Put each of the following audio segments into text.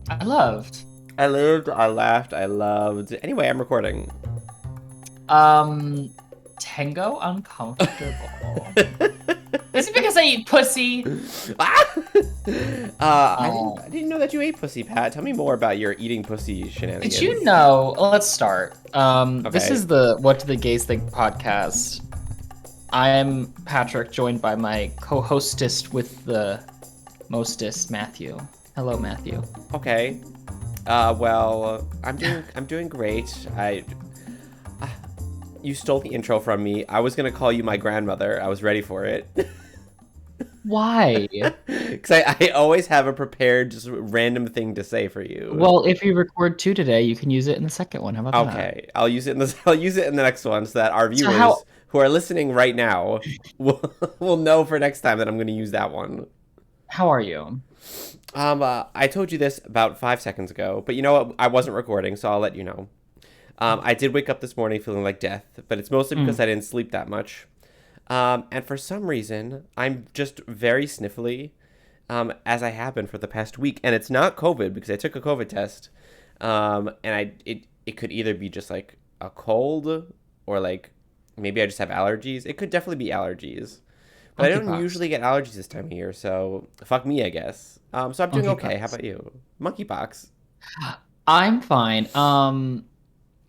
I loved. I lived, I laughed, I loved. Anyway, I'm recording. Um, Tango uncomfortable. Is it because I eat pussy? Ah! I didn't Oh, I didn't know that you ate pussy, Pat. Tell me more about your eating pussy did you shenanigans. know? Let's start. This Okay. is the What Do the Gays Think podcast. I'm Patrick, joined by my co-hostess with the mostest, Matthew. Hello, Matthew. Okay. I'm doing great. You stole the intro from me. I was gonna call you my grandmother. I was ready for it. Why? Because I always have a prepared, just random thing to say for you. Well, if you record two today, you can use it in the second one. How about that? Okay, I'll use it in the I'll use it in the next one so that our So how viewers who are listening right now will will know for next time that I'm going to use that one. how are you? I told you this about 5 seconds ago, but you know what? I wasn't recording, so I'll let you know. I did wake up this morning feeling like death, but it's mostly because Mm. I didn't sleep that much. And for some reason, I'm just very sniffly, as I have been for the past week, and it's not COVID because I took a COVID test, and it could either be just like a cold or like maybe I just have allergies. It could definitely be allergies, but I don't Monkeypox. usually get allergies this time of year, so fuck me, I guess. So I'm doing okay. How Monkeypox. about you? Monkeypox. I'm fine.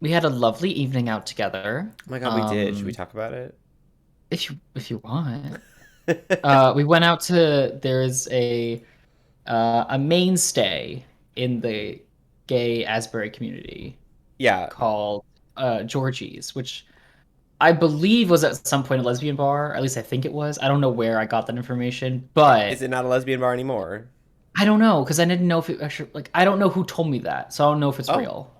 We had a lovely evening out together. Oh my god, we did. Should we talk about it? If you want. We went out to there's a mainstay in the gay Asbury community Yeah. called Georgie's, which I believe was at some point a lesbian bar. At least I think it was. I don't know where I got that information, Is but it not a lesbian bar anymore? I don't know because I didn't know if it actually like I don't know who told me that, so I don't know if it's Oh, real.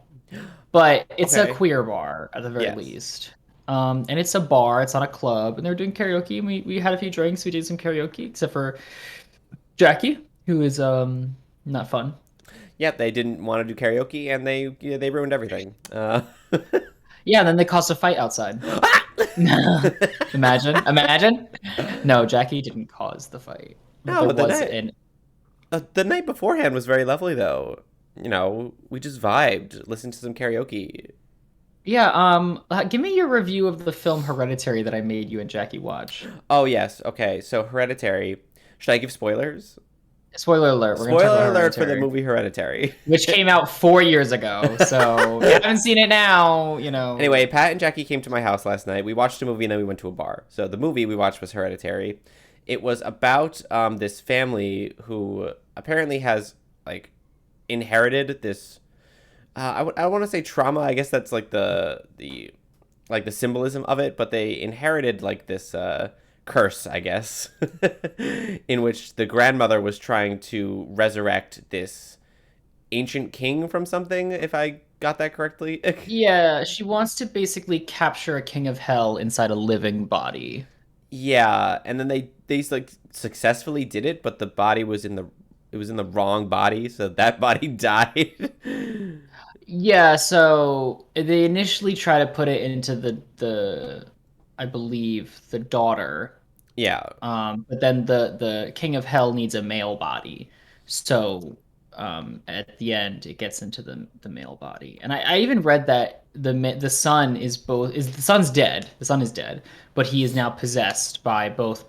But it's a okay. queer bar at the very Yes. least. And it's a bar, it's not a club, and they're doing karaoke. And we had a few drinks, we did some karaoke, except for Jackie, who is not fun. Yeah, they didn't want to do karaoke, and they ruined everything. Yeah, and then they caused a fight outside. Imagine. No, Jackie didn't cause the fight, but there No, was an the night beforehand was very lovely, though. We just vibed, listened to some karaoke. yeah. Give me your review of the film Hereditary that I made you and Jackie watch. Oh yes, okay. So Hereditary. Should I give spoilers? Spoiler alert, we're gonna talk about Spoiler alert for the Hereditary. movie Hereditary. Which came out 4 years ago. So if you haven't seen it now, Anyway, Pat and Jackie came to my house last night. We watched a movie and then we went to a bar. So the movie we watched was Hereditary. It was about this family who apparently has like inherited this. I want to say trauma. I guess that's like the like the symbolism of it, but they inherited like this curse, I guess, in which the grandmother was trying to resurrect this ancient king from something. If I got that correctly. yeah, she wants to basically capture a king of hell inside a living body. Yeah, and then they like successfully did it, but the body was in the it was in the wrong body, so that body died. Yeah, so they initially try to put it into the I believe the daughter. Yeah. But then the king of hell needs a male body. So at the end it gets into the male body. And I even read that the son is the son's dead. The son is dead, but he is now possessed by both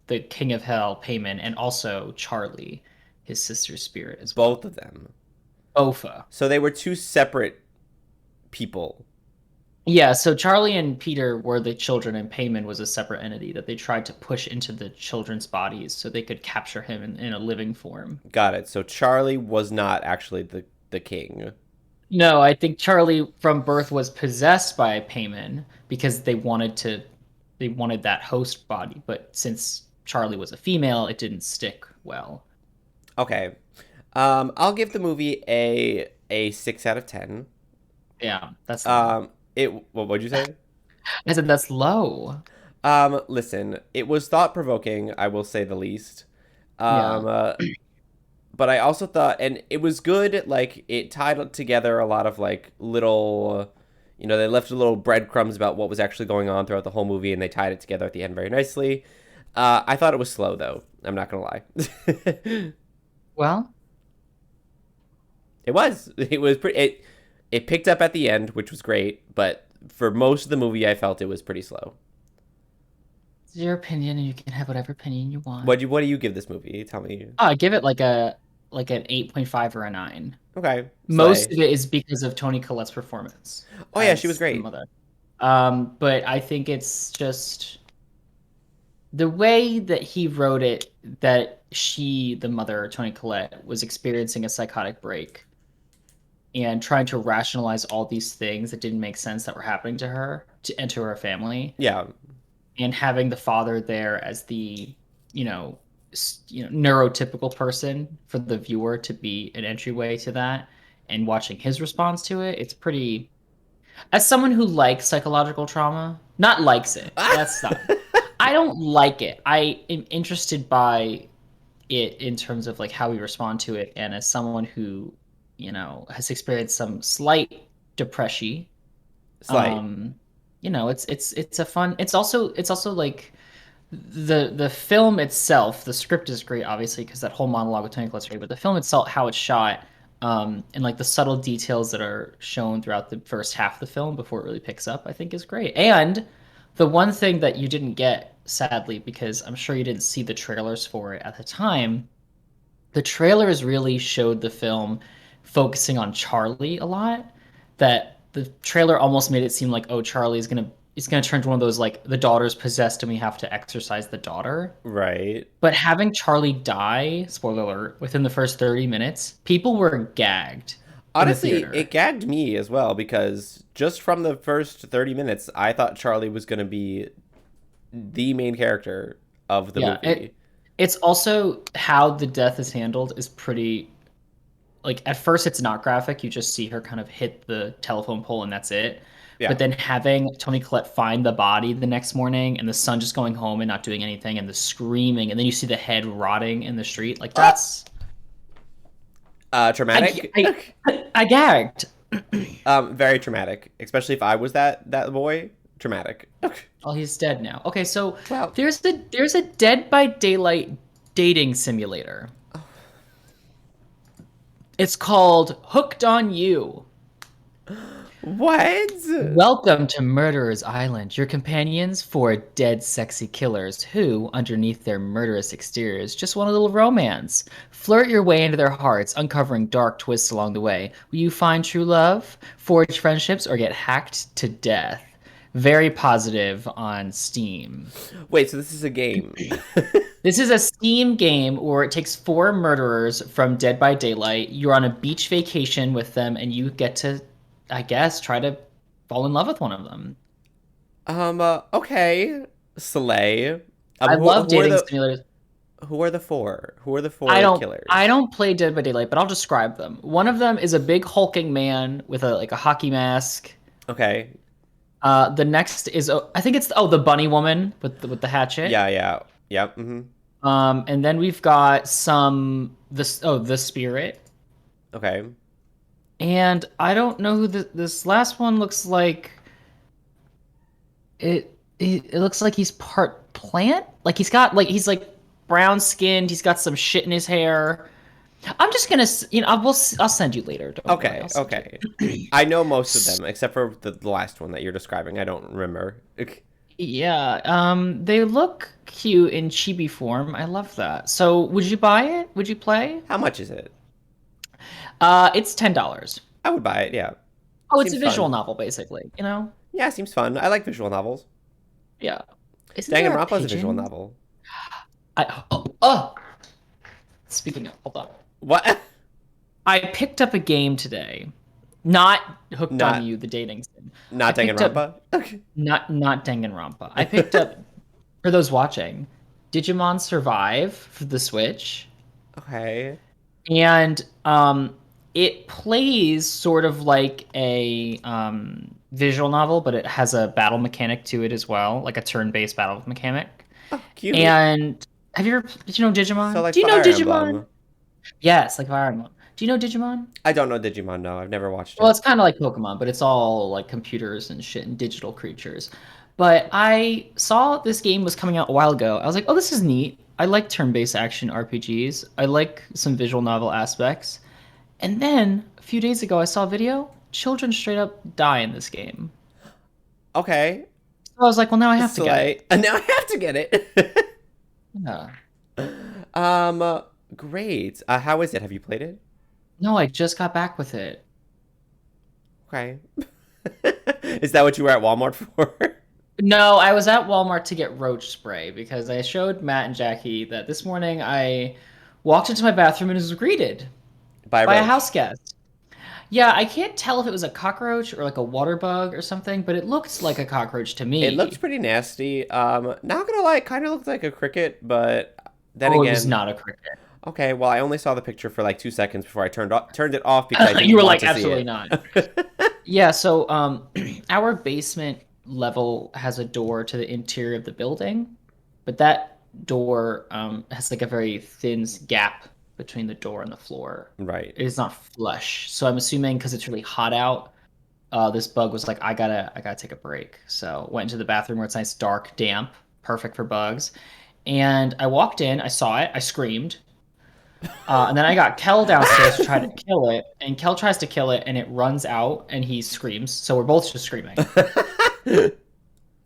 the king of hell, Payman, and also Charlie, his sister's spirit as Both well. of them. Ofa. So they were two separate people. Yeah, so Charlie and Peter were the children, and Payman was a separate entity that they tried to push into the children's bodies so they could capture him in a living form. Got it. So Charlie was not actually the king. No, I think Charlie from birth was possessed by Payman because they wanted that host body, but since Charlie was a female, it didn't stick well. Okay. I'll give the movie a 6 out of 10. Yeah, that's low. What would you say? I said that's low. Listen, it was thought provoking, I will say the least. Yeah. Um, uh, but I also thought, and it was good. Like it tied together a lot of like little, they left little breadcrumbs about what was actually going on throughout the whole movie, and they tied it together at the end very nicely. I thought it was slow though. I'm not gonna lie. Well, It was. It was pretty. It picked up at the end, which was great, but for most of the movie, I felt it was pretty slow. It's your opinion, and you can have whatever opinion you want. What do you give this movie? Tell me. Oh, I give it like an 8.5 or a 9. Okay, Most Slay. of it is because of Toni Collette's performance Oh yeah, she was as the great. mother. But I think it's just the way that he wrote it, that she, the mother, Toni Collette, was experiencing a psychotic break and trying to rationalize all these things that didn't make sense that were happening to her and to her family, Yeah, and having the father there as the, neurotypical person for the viewer to be an entryway to that, and watching his response to it, it's pretty. As someone who likes psychological trauma, not likes it, that's not. I don't like it. I am interested by it in terms of like how we respond to it, and as someone who, has experienced some slight depression, Slay. um, it's a fun. It's also like the film itself. The script is great, obviously, because that whole monologue with Tony Collette's great. But the film itself, how it's shot, and like the subtle details that are shown throughout the first half of the film before it really picks up, I think is great. And the one thing that you didn't get, sadly, because I'm sure you didn't see the trailers for it at the time, the trailers really showed the film focusing on Charlie a lot. That the trailer almost made it seem like, oh, Charlie is gonna turn to one of those, like, the daughter's possessed and we have to exorcise the daughter. Right. But having Charlie die, spoiler alert, within the first 30 minutes, people were gagged in the Honestly, theater. it gagged me as well because just from the first 30 minutes, I thought Charlie was going to be the main character of the Yeah, movie. it's also how the death is handled is pretty, like, at first it's not graphic. You just see her kind of hit the telephone pole and that's it. But Yeah. then having Tony Collette find the body the next morning and the son just going home and not doing anything and the screaming and then you see the head rotting in the street, like Ah! that's I Traumatic. I gagged. Very traumatic, especially if I was that boy. Traumatic. Oh, he's dead now. Okay, so Well, there's a Dead by Daylight dating simulator. It's called Hooked on You. what? Welcome to Murderer's Island, your companions for dead sexy killers who, underneath their murderous exteriors, just want a little romance. Flirt your way into their hearts, uncovering dark twists along the way. Will you find true love, forge friendships, or get hacked to death? Very positive on Steam. Wait, so this is a game. This is a Steam game where it takes four murderers from Dead by Daylight. You're on a beach vacation with them, and you get to, I guess, try to fall in love with one of them. Okay. Slay. I love Who are dating the simulators. who are the four? Who are the I four don't I killers? don't play Dead by Daylight, but I'll describe them. One of them is a big hulking man with a hockey mask. Okay. The next is, I think it's, the bunny woman with the hatchet. Yeah, yeah. Yep. And then we've got the spirit. Okay. And I don't know who this last one looks like. It looks like he's part plant. Like he's like brown skinned. He's got some shit in his hair. I'm just gonna, I'll send you later. Don't worry, Okay. I'll send Okay. you. I know most of them except for the last one that you're describing. I don't remember. Yeah, they look cute in chibi form. I love that. So, would you buy it? Would you play? How much is it? It's $10. I would buy it. Yeah. Oh, it's a Seems visual fun. novel, basically. Yeah, seems fun. I like visual novels. Yeah. Isn't there a Danganronpa is a visual pigeon? novel. Oh. Speaking of, hold on. What? I picked up a game today. Not Hooked on Not You, the dating sim. I not picked up Danganronpa. Okay. not Danganronpa. I picked up, for those watching, Digimon Survive for the Switch. Okay. And it plays sort of like a visual novel, but it has a battle mechanic to it as well, like a turn-based battle mechanic. Oh, cute. And did you know So Digimon? like Do you know Fire Digimon? Emblem. Yes, like Fire Emblem. Do you know Digimon? I don't know Digimon. No, I've never watched Well, it. it's kind of like Pokemon, but it's all like computers and shit and digital creatures. But I saw this game was coming out a while ago. I was like, oh, this is neat. I like turn-based action RPGs. I like some visual novel aspects. And then a few days ago, I saw a video. Children straight up die in this game. Okay. So I was like, well, now I have to get it. Slay. And now I have to get it. Yeah. um, great. How is it? Have you played it? No, I just got back with it. Okay. Is that what you were at Walmart for? No, I was at Walmart to get roach spray because I showed Matt and Jackie that this morning I walked into my bathroom and was greeted By by a Roach. house guest. Yeah, I can't tell if it was a cockroach or like a water bug or something, but it looked like a cockroach to It looks me. pretty nasty. Not gonna lie, it kind of looked like a cricket, but then Oh, it was again, not a cricket. okay. Well, I only saw the picture for like 2 seconds before I turned it off because I You didn't were want like, to see absolutely it. not. Yeah, so our basement level has a door to the interior of the building, but that door has like a very thin gap between the door and the floor. Right. It is not flush. So I'm assuming because it's really hot out, this bug was like, I gotta take a break. So went into the bathroom where it's nice, dark, damp, perfect for bugs. And I walked in, I saw it, I screamed. And then I got Kel downstairs to try to kill it, and Kel tries to kill it, and it runs out, and he screams. So we're both just screaming. It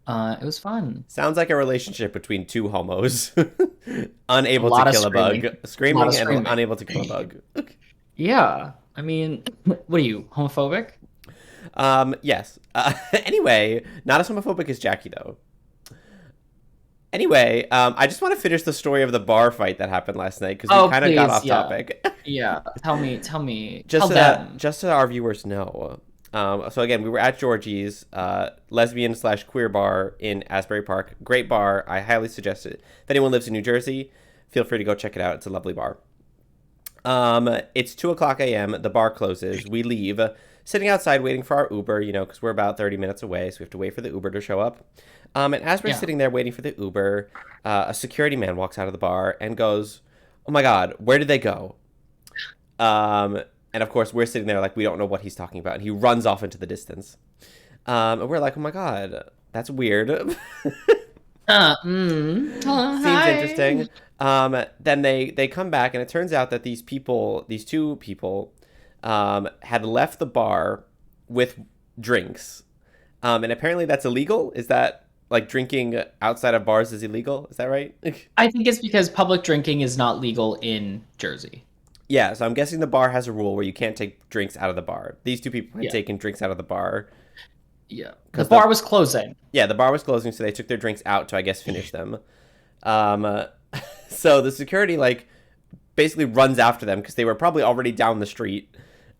was fun. Sounds like a relationship between two homos, A unable to lot of kill a screaming. bug, A lot of screaming and screaming. unable to kill a bug. Yeah. I mean, what are you, homophobic? Yes. Anyway, not as homophobic as Jackie though. Anyway, I just want to finish the story of the bar fight that happened last night because we Oh, kind of got please, off yeah. topic. Yeah. Tell me, just tell so that them. just so our viewers know. So again, we were at Georgie's lesbian slash queer bar in Asbury Park. Great bar. I highly suggest it. If anyone lives in New Jersey, feel free to go check it out. It's a lovely bar. It's 2 o'clock a.m. The bar closes. We leave. Sitting outside waiting for our Uber, because we're about 30 minutes away, so we have to wait for the Uber to show up. And as we're Yeah. sitting there waiting for the Uber, a security man walks out of the bar and goes, "Oh my God, where did they go?" And of course, we're sitting there like we don't know what he's talking about. And he runs off into the distance. And we're like, "Oh my God, that's weird." Seems Hi. interesting. Then they come back, and it turns out that these two people, had left the bar with drinks. And apparently that's illegal. Is that like drinking outside of bars is illegal? Is that right? I think it's because public drinking is not legal in Jersey. Yeah. So I'm guessing the bar has a rule where you can't take drinks out of the bar. These two people had Yeah. taken drinks out of the bar Yeah. The because the bar was closing. yeah the bar was closing, so they took their drinks out to I guess finish them. Um, so the security like basically runs after them because they were probably already down the street.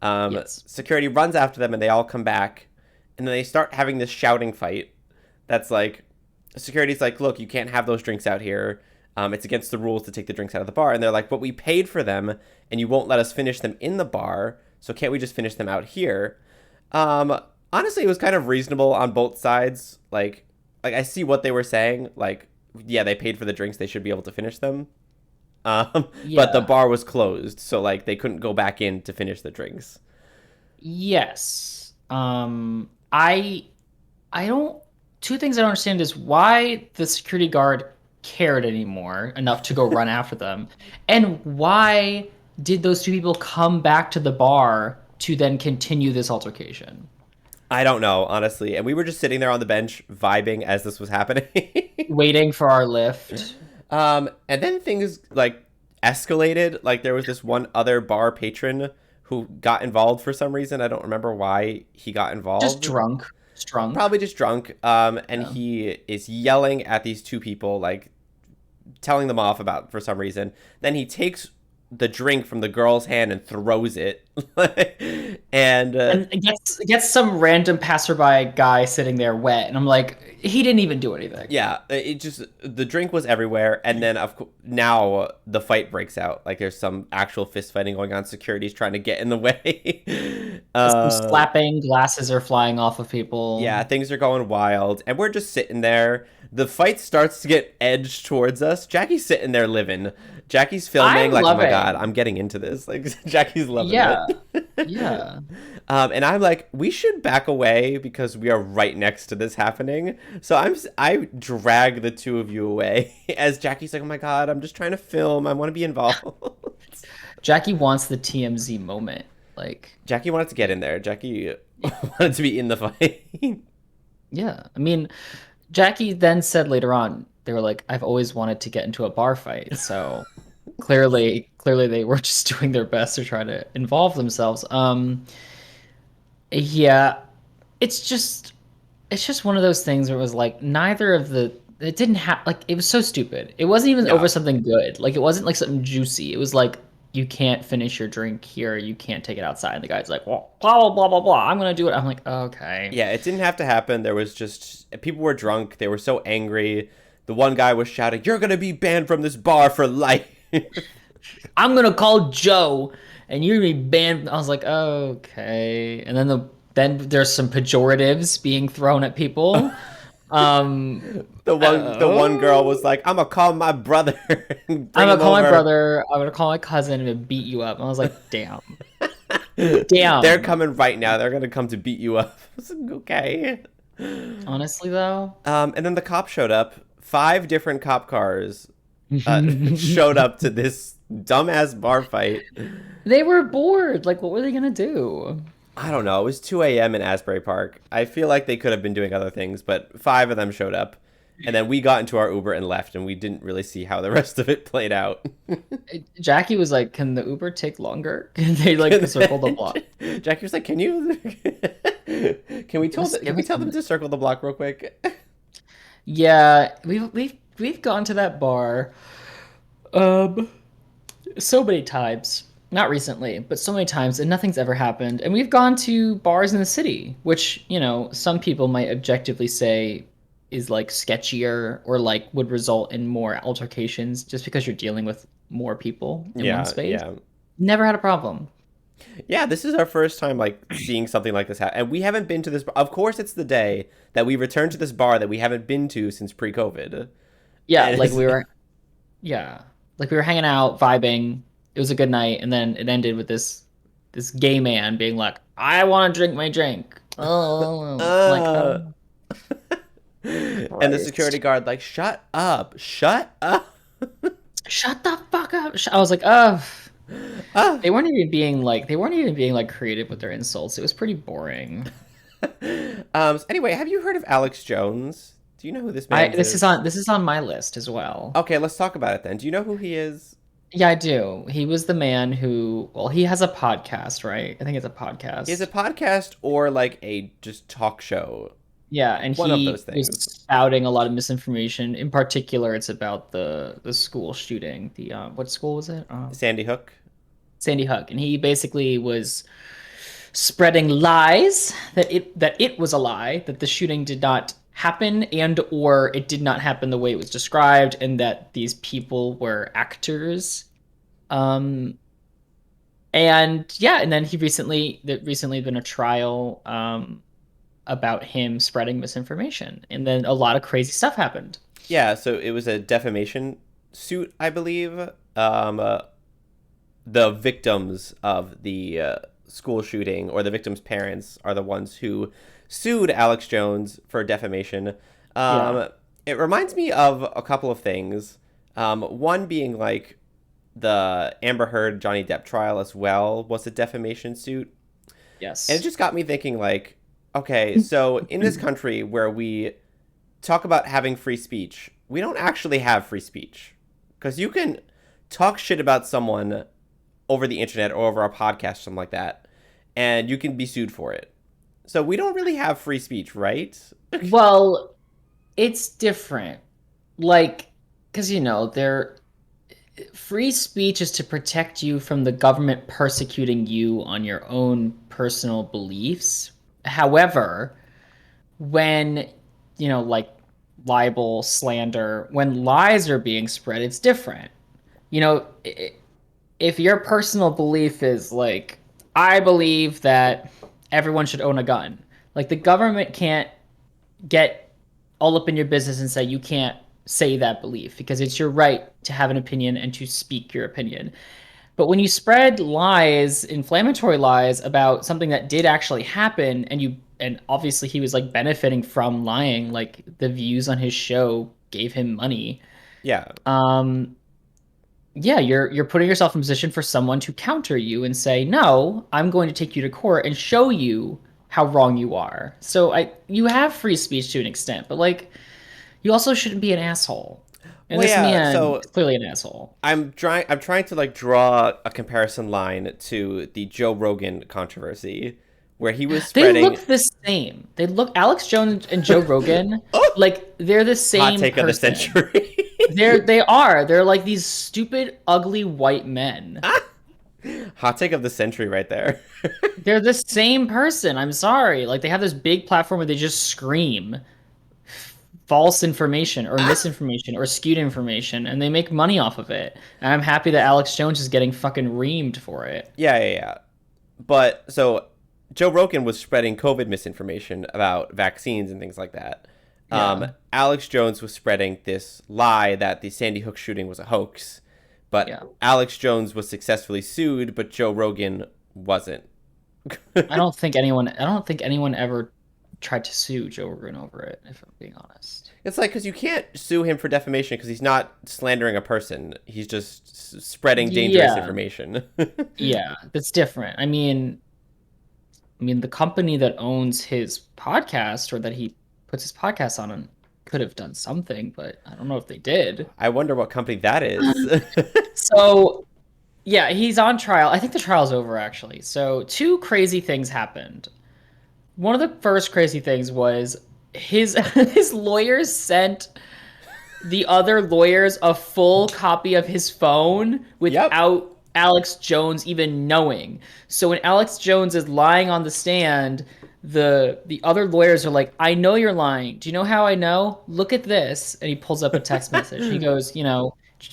Yes. Security runs after them and they all come back, and then they start having this shouting fight. That's like, security's like, look, you can't have those drinks out here. It's against the rules to take the drinks out of the bar. And they're like, but we paid for them, and you won't let us finish them in the bar. So can't we just finish them out here? Um, Honestly, it was kind of reasonable on both sides. Like I see what they were saying. Like, yeah, they paid for the drinks; they should be able to finish them. But the Yeah. bar was closed, so like they couldn't go back in to finish the drinks. Yes. I don't. Two things I don't understand is why the security guard cared anymore enough to go run after them, and why did those two people come back to the bar to then continue this altercation, I don't know, honestly. And we were just sitting there on the bench vibing as this was happening. waiting for our lift. And then things like escalated. Like there was this one other bar patron who got involved for some reason. I don't remember why he got Just involved. drunk. Strunk. Probably just drunk. And Yeah. he is yelling at these two people, like telling them off about for some reason. Then he takes the drink from the girl's hand and throws it. and And it gets some random passerby guy sitting there wet, and I'm like, he didn't even do anything. Yeah, it just the drink was everywhere, and then now the fight breaks out. Like there's some actual fist fighting going on. Security's trying to get in the way. Some uh, slapping, glasses are flying off of people. yeah, things are going wild, and we're just sitting there. The fight starts to get edged towards us. Jackie's sitting there living. Jackie's filming. I'm Like, oh my god, loving. I'm getting into this. Like Jackie's loving Yeah, it. yeah. And I'm like, we should back away because we are right next to this happening. So I drag the two of you away as Jackie's like, oh my god, I'm just trying to film. I want to be involved. Jackie wants the TMZ moment. Like, Jackie wanted to get in there. Jackie wanted to be in the fight. yeah. I mean, Jackie then said later on, they were like, I've always wanted to get into a bar fight. So clearly they were just doing their best to try to involve themselves. Yeah, it's just it's just one of those things where it was like neither of the it didn't have like it was so stupid. It wasn't even Yeah. over something good. Like it wasn't like something juicy. It was like you can't finish your drink here. You can't take it outside. And the guy's like, well, blah blah blah blah blah. I'm gonna do it. I'm like, okay. Yeah, it didn't have to happen. There was just people were drunk. They were so angry. The one guy was shouting, "You're gonna be banned from this bar for life." I'm gonna call Joe, and you're gonna be banned. I was like, okay. And then there's some pejoratives being thrown at people. The one girl was like, "I'm gonna call my brother and I'm bring gonna him call my over." brother. I'm gonna call my cousin and beat you up. And I was like, damn, They're damn. coming right now. They're gonna come to beat you up. I was like, okay. Honestly, though, And then the cop showed up. 5 different cop cars showed up to this dumbass bar fight. they were bored. Like, what were they gonna do? I don't know. It was 2 a.m. in Asbury Park. I feel like they could have been doing other things, but 5 of them showed up. And then we got into our Uber and left, and we didn't really see how the rest of it played out. Jackie was like, "Can the Uber take longer?" Can they like circle the block? Jackie was like, "Can you? Can Give we us tell a them minute. to circle the block real quick?" Yeah, we've gone to that bar, um, so many times. Not recently, but so many times, and nothing's ever happened. And we've gone to bars in the city, which, some people might objectively say is like sketchier or like would result in more altercations just because you're dealing with more people in one Yeah, space. yeah. Never had a problem. Yeah, this is our first time like seeing something like this happen, and we haven't been to this. Of course, it's the day that we returned to this bar that we haven't been to since pre-COVID, Yeah, and like we were, yeah, like we were hanging out, vibing. It was a good night, and then it ended with this gay man being like, "I want to drink my drink." Oh, I'm like, uh, oh, and the security Christ. guard like, shut up." Shut the fuck up. I was like, oh, Ah. they weren't even being like creative with their insults. It was pretty boring. So anyway, have you heard of Alex Jones? Do you know who this I man this is is? on this is on my list as well. Okay, let's talk about it then. Do you know who he is? Yeah, I do. He was the man who, well, he has a podcast, right? I think it's a He has a podcast. podcast or like a just talk show. Yeah, and One of those he was things. spouting a lot of misinformation. In particular, it's about the school shooting. The what school was it? Sandy Hook. Sandy Hook, and he basically was spreading lies that it was a lie, that the shooting did not happen and or it did not happen the way it was described, and that these people were actors. Um, and yeah, and then there recently been a trial about him spreading misinformation, and then a lot of crazy stuff happened. Yeah, so it was a defamation suit, I believe. The victims of the school shooting or the victims' parents are the ones who sued Alex Jones for defamation. Yeah. It reminds me of a couple of things. One being like the Amber Heard Johnny Depp trial as well was a defamation suit. And it Yes. just got me thinking like, okay, so in this country where we talk about having free speech, we don't actually have free speech. Because you can talk shit about someone over the internet or over a podcast or something like that, and you can be sued for it. So we don't really have free speech, right? Well, it's different. Like, because they're free speech is to protect you from the government persecuting you on your own personal beliefs. However, when, like libel, slander, when lies are being spread, it's different. You know, if your personal belief is like, I believe that everyone should own a gun, like the government can't get all up in your business and say you can't say that belief because it's your right to have an opinion and to speak your opinion. But when you spread lies, inflammatory lies about something that did actually happen, and obviously he was like benefiting from lying, like the views on his show gave him money. Yeah. Um, yeah, you're putting yourself in position for someone to counter you and say, "No, I'm going to take you to court and show you how wrong you are." So you have free speech to an extent, but like you also shouldn't be an asshole. And Well, this yeah. man So is clearly an asshole. I'm trying to like draw a comparison line to the Joe Rogan controversy, where he was They spreading. look the same. They look Alex Jones and Joe Rogan Oh, like they're the hot same take of the person. century. They're like these stupid, ugly white men. Hot take of the century, right there. They're the same person. I'm sorry. Like they have this big platform where they just scream false information or misinformation or skewed information and they make money off of it. And I'm happy that Alex Jones is getting fucking reamed for it. Yeah, yeah, yeah. But so Joe Rogan was spreading COVID misinformation about vaccines and things like that. Yeah. Alex Jones was spreading this lie that the Sandy Hook shooting was a hoax, but Yeah. Alex Jones was successfully sued, but Joe Rogan wasn't. I don't think anyone ever tried to sue Joe Rogan over it, if I'm being honest. It's like because you can't sue him for defamation because he's not slandering a person; he's just spreading dangerous Yeah. information. Yeah, that's different. I mean, the company that owns his podcast or that he puts his podcast on could have done something, but I don't know if they did. I wonder what company that is. So, yeah, he's on trial. I think the trial's over actually. So, two crazy things happened. One of the first crazy things was his his lawyers sent the other lawyers a full copy of his phone Yep. without Alex Jones even knowing. So when Alex Jones is lying on the stand, the other lawyers are like, "I know you're lying. Do you know how I know? Look at this." And he pulls up a text message. He goes,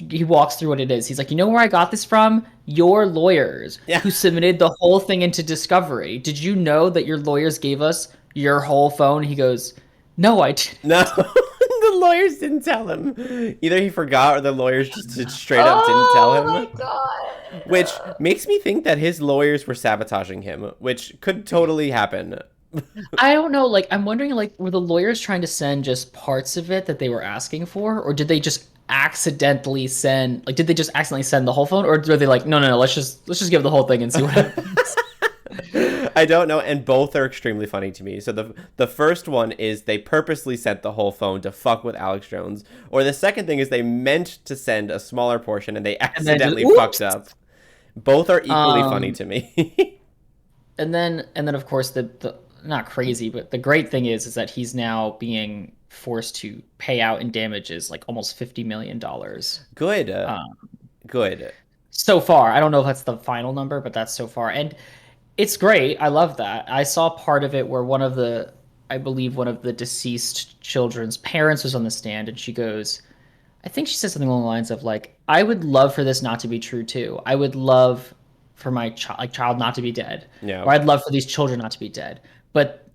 he walks through what it is. He's like, "You know where I got this from? Your lawyers Yeah. who submitted the whole thing into discovery. Did you know that your lawyers gave us your whole phone?" He goes, "No, I No, didn't." the lawyers didn't tell him. Either he forgot or the lawyers just straight up didn't tell Oh him. my god. Which makes me think that his lawyers were sabotaging him, which could totally happen. I don't know. Like, I'm wondering, like, were the lawyers trying to send just parts of it that they were asking for, or did they just accidentally send? Like, did they just accidentally send the whole phone, or were they like, no, no, no, let's just give the whole thing and see what happens? I don't know, and both are extremely funny to me. So the first one is they purposely sent the whole phone to fuck with Alex Jones, or the second thing is they meant to send a smaller portion and they And then just accidentally oops. fucked up. Both are equally funny Um, to me. and then of course the not crazy, but the great thing is that he's now being forced to pay out in damages like almost $50 million. Good, Um, good. so far, I don't know if that's the final number, but that's so far, and it's great. I love that. I saw part of it where I believe one of the deceased children's parents was on the stand, and she goes, I think she said something along the lines of like, "I would love for this not to be true too. I would love for my child not to be dead, Yeah, or I'd love for these children not to be dead, but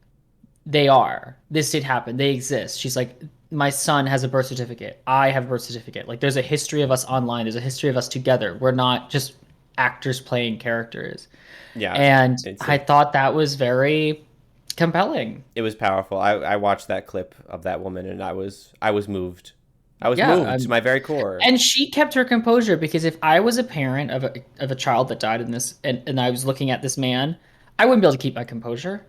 they are. This did happen. They exist." She's like, "My son has a birth certificate. I have a birth certificate. Like, there's a history of us online. There's a history of us together. We're not just actors playing characters." yeah. And It's I a thought that was very compelling. it was powerful. I watched that clip of that woman and I was moved. I was Yeah, moved to my very core. and she kept her composure because if I was a parent of a child that died in this and I was looking at this man, I wouldn't be able to keep my composure.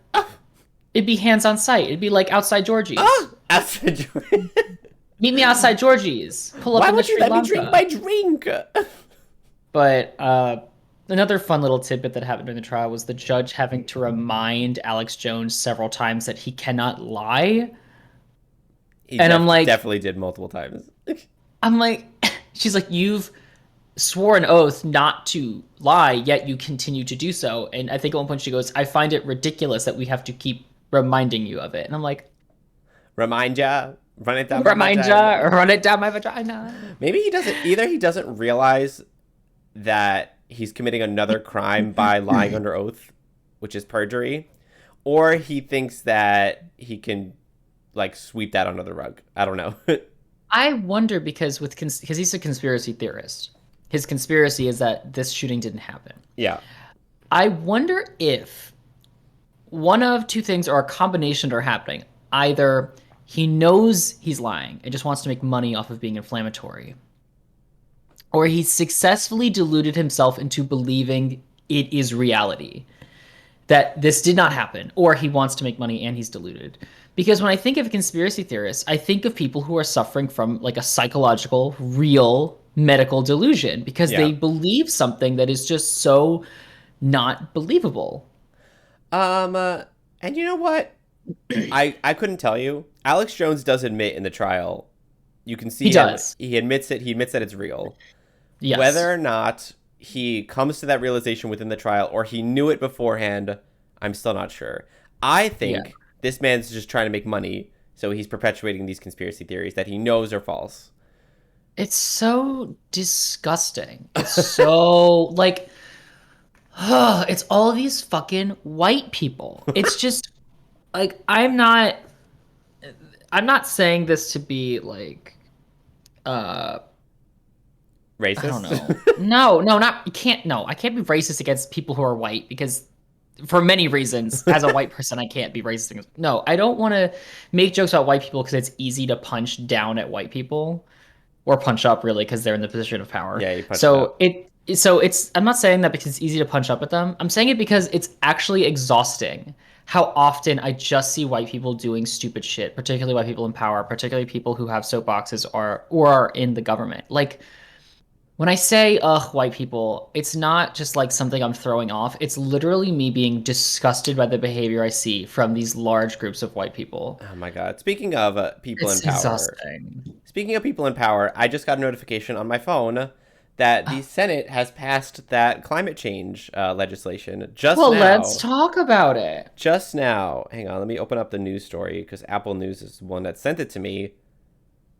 It'd be hands on sight. It'd be like outside Georgie's. Ah, acid. Meet me outside Georgie's. Pull up Why in the would you Sri let me drink Lanka. my drink? But another fun little tidbit that happened during the trial was the judge having to remind Alex Jones several times that he cannot lie. He And definitely did multiple times. I'm like, she's like, "You've swore an oath not to lie, yet you continue to do so." And I think at one point she goes, "I find it ridiculous that we have to keep reminding you of it." And I'm like, Remind ya, run it down my "Remind ya, vagina. or run it down my vagina." Maybe he doesn't. Either he doesn't realize that he's committing another crime by lying under oath, which is perjury, or he thinks that he can like sweep that under the rug. I don't know. I wonder because because he's a conspiracy theorist. His conspiracy is that this shooting didn't happen. Yeah. I wonder if one of two things or a combination are happening. Either he knows he's lying and just wants to make money off of being inflammatory, or he successfully deluded himself into believing it is reality, that this did not happen, or he wants to make money and he's deluded. Because when I think of conspiracy theorists, I think of people who are suffering from like a psychological, real medical delusion because Yeah. they believe something that is just so not believable. Um, uh, and you know what? I couldn't tell you. Alex Jones does admit in the trial. You can He see him. does. He admits it. He admits that it's real. Whether Yes. or not he comes to that realization within the trial or he knew it beforehand, I'm still not sure. I Yeah. think this man's just trying to make money, so he's perpetuating these conspiracy theories that he knows are false. It's so disgusting. It's so like it's all these fucking white people. It's just like I'm not saying this to be like uh I don't Racist? know. No, no, not you can't no, I can't be racist against people who are white because for many reasons, as a white person, I can't be racist against. No, I don't want to make jokes about white people because it's easy to punch down at white people or punch up really because they're in the position of power. Yeah, he punched So up. it's I'm not saying that because it's easy to punch up at them. I'm saying it because it's actually exhausting how often I just see white people doing stupid shit, particularly white people in power, particularly people who have soapboxes or are in the government. Like when I say ugh white people, it's not just like something I'm throwing off. It's literally me being disgusted by the behavior I see from these large groups of white people. Oh my god. Speaking of people in It's power, exhausting. I just got a notification on my phone that the Senate has passed that climate change legislation just Well, let's now. talk about it. Just now. Hang on, let me open up the news story because Apple News is the one that sent it to me.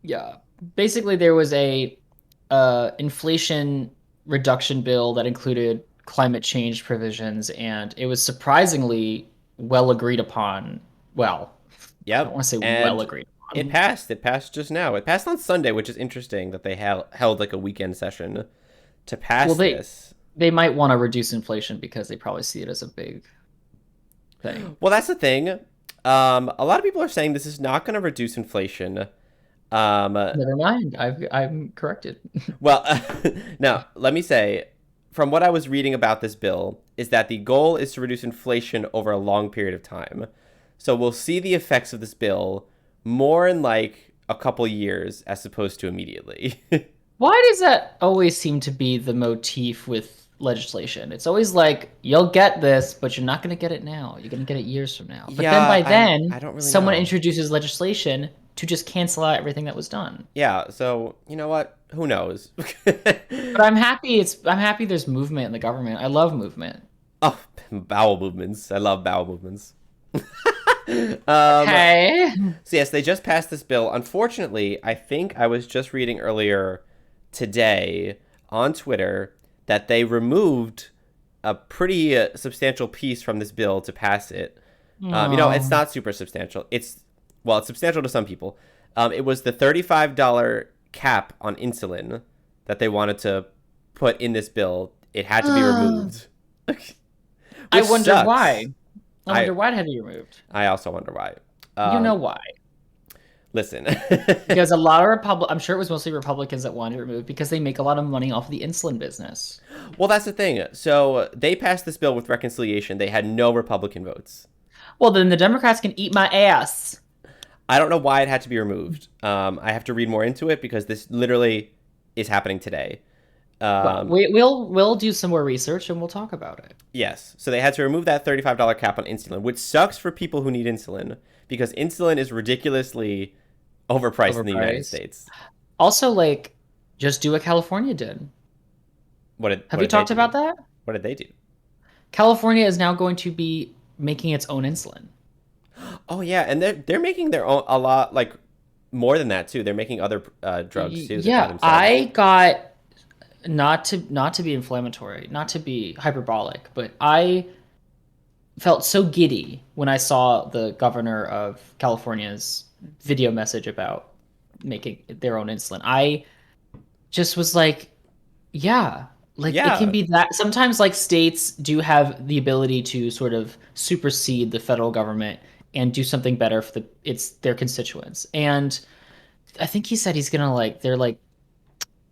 Yeah. Basically, there was a inflation reduction bill that included climate change provisions, and it was surprisingly well agreed upon. Well, I don't Yep, want to say well and agreed it upon. passed. It passed just now. It passed on Sunday, which is interesting that they held like a weekend session to Well, pass they this. they might want to reduce inflation because they probably see it as a big thing. Well, that's the thing. A lot of people are saying this is not going to reduce inflation. Um, Never mind. I'm corrected. well, now let me say, from what I was reading about this bill, is that the goal is to reduce inflation over a long period of time. So we'll see the effects of this bill more in like a couple years as opposed to immediately. Why does that always seem to be the motif with legislation? It's always like, you'll get this, but you're not going to get it now. You're going to get it years from now. But then Yeah, by I then, don't really someone know. introduces legislation to just cancel out everything that was done. Yeah, so you know what? Who knows? But I'm happy there's movement in the government. I love movement. Oh, bowel movements. I love bowel movements. um, Okay. so yes, they just passed this bill. Unfortunately, I think I was just reading earlier today on Twitter that they removed a pretty substantial piece from this bill to pass it. It's Oh. not super substantial. It's substantial to some people. It was the $35 cap on insulin that they wanted to put in this bill. It had to be removed, I which wonder why. sucks. I I wonder why it had to be removed. I also wonder why. You know Um, why? listen. Because a lot of I'm sure it was mostly Republicans that wanted it removed because they make a lot of money off of the insulin business. Well, that's the thing. So they passed this bill with reconciliation. They had no Republican votes. Well, then the Democrats can eat my ass. I don't know why it had to be removed. I have to read more into it because this literally is happening today. Well, Um, we'll do some more research and we'll talk about it. yes. So they had to remove that $35 cap on insulin, which sucks for people who need insulin because insulin is ridiculously overpriced in the United Overpriced. States. Also, like, just do what California did. What Have you did they talked do? about that? What did they do? California is now going to be making its own insulin. Oh yeah, and they're making their own a lot like more than that too. They're making other drugs too by Yeah, themselves. I got not to be inflammatory, not to be hyperbolic, but I felt so giddy when I saw the governor of California's video message about making their own insulin. I just was like, yeah, like it can Yeah, be that sometimes like states do have the ability to sort of supersede the federal government and do something better for their constituents. And I think he said he's gonna like they're like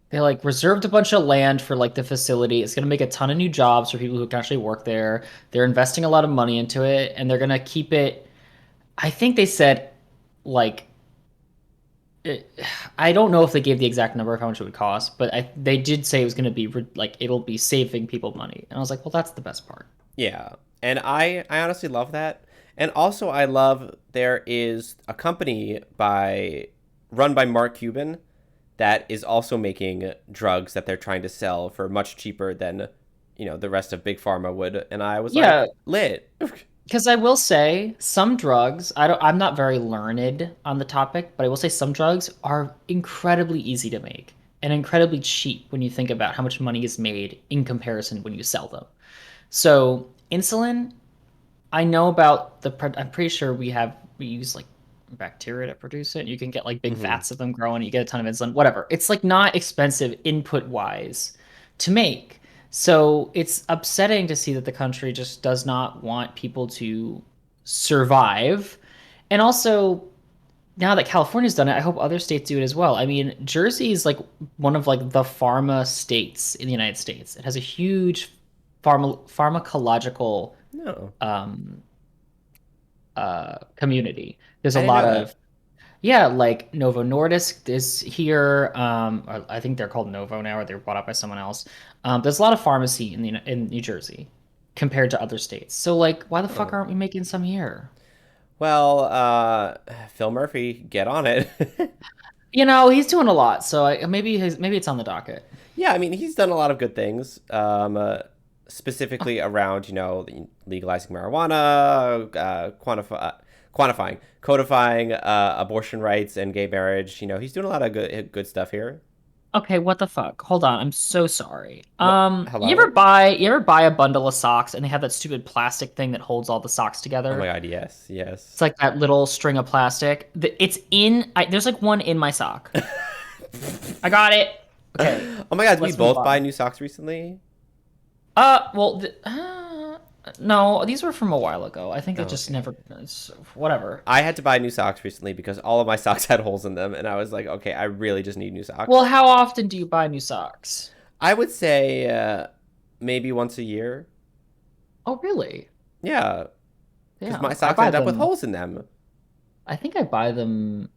They like reserved a bunch of land for like the facility. It's gonna make a ton of new jobs for people who can actually work there. They're investing a lot of money into it, and they're gonna keep it. I think they said like it, I don't know if they gave the exact number of how much it would cost, but they did say it was gonna be like it'll be saving people money. And I was like, well, that's the best part. Yeah. And I honestly love that. And also I love there is a company by run by Mark Cuban that is also making drugs that they're trying to sell for much cheaper than, the rest of Big Pharma would. And I was like, Yeah, lit. because I will say some drugs, I'm not very learned on the topic, but I will say some drugs are incredibly easy to make and incredibly cheap when you think about how much money is made in comparison when you sell them. So insulin, I know about I'm pretty sure we use like bacteria to produce it. You can get like big Hmm. vats of them growing, you get a ton of insulin, whatever. It's like not expensive input wise to make. So it's upsetting to see that the country just does not want people to survive. And also, now that California's done it, I hope other states do it as well. I mean, Jersey is like one of like the pharma states in the United States. It has a huge pharmacological No, um, community. There's I a didn't lot know of that. yeah, like Novo Nordisk is here. Or I think they're called Novo now, or they were bought out by someone else. There's a lot of pharmacy in New Jersey compared to other states. So like, why the fuck Oh. aren't we making some here? Well, Phil Murphy, get on it. He's doing a lot, so maybe it's on the docket. Yeah, I mean, he's done a lot of good things, specifically around, legalizing marijuana, codifying abortion rights and gay marriage. He's doing a lot of good stuff here. Okay, what the fuck? Hold on, I'm so sorry. What? You ever Hello? buy a bundle of socks and they have that stupid plastic thing that holds all the socks Oh my together? God, yes, It's yes. like that little string of plastic. There's like one in my sock. I got it. Okay, Oh my God, did we let's move both buy on. new socks recently? Well, no, these were from a while ago. I think it Oh, just okay. never, whatever. I had to buy new socks recently because all of my socks had holes in them, and I was like, okay, I really just need new Well, socks. how often do you buy new socks? I would say maybe once a year. Oh, really? Yeah, because my Damn, I socks buy end up with them. holes in them. I think I buy them.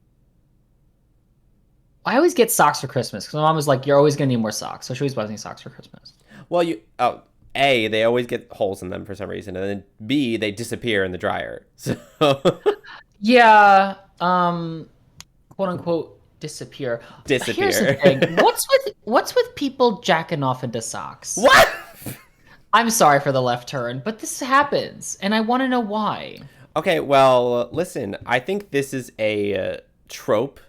I always get socks for Christmas because my mom was like, "You're always gonna need more socks," so she always buys me socks for Christmas. Well, A, they always get holes in them for some reason, and then B, they disappear in the dryer. So Yeah, quote unquote disappear. Here's the disappear. thing. What's with people jacking off into socks? What? I'm sorry for the left turn, but this happens, and I want to know why. Okay, well, listen, I think this is a trope